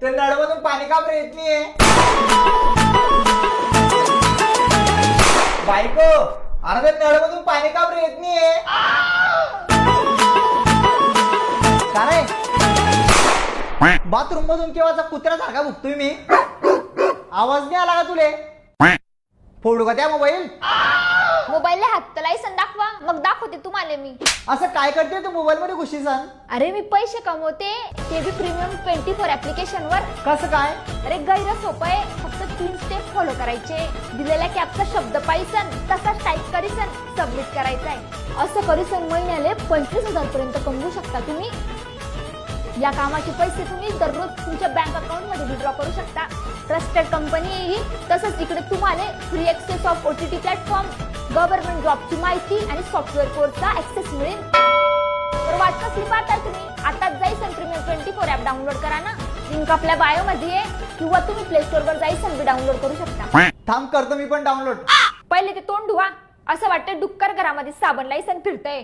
ते नळमधून पाणी का बरं येत नाहीये? बायको, अरे ते नळमधून पाणी का बरं येत नाहीये? का रे? बाथरूम मधून केव्हाचा कुत्र्यासारखा भुकतोय मी. आवाज नाही आला का तुले? फोडू का त्या मोबाईल? मोबाईलला हात लायसन दाखवा, मग दाखवते तुम्हाला मी. असं काय करते तू मोबाईल मध्ये खुशी सांग. अरे मी पैसे कमवते, ते बी प्रीमियम 24 ऍप्लिकेशन वर. कसं काय? अरे गैर सोपं आहे, फक्त 3 स्टेप फॉलो करायचे. दिलेल्या कॅपचा शब्द पाहिसन तसाच टाईप करीसन सबमिट करायचा आहे. असं करीसन महिन्याला 25,000 पर्यंत कमवू शकता तुम्ही. या कामाचे पैसे तुम्ही दररोज तुमच्या बँक अकाउंट मध्ये विड्रॉ करू शकता. ट्रस्टेड कंपनी ही. तसंच इकडे तुम्हाला free access of OTT platform, government जॉबची माहिती आणि सॉफ्टवेअर कोर्सचा ऍक्सेस मिळेल. तर वाट कसली पाहता तुम्ही? आताच जायसन प्रीमियम 24 ऍप डाउनलोड करा ना. लिंक आपल्या बायो मध्ये आहे, किंवा तुम्ही प्ले स्टोर वर जायसन बी डाउनलोड करू शकता. थांब करतो मी पण डाउनलोड. पहिले ते तोंड धुवा. असं वाटतं डुक्कर घरामध्ये साबण लायसन फिरतंय.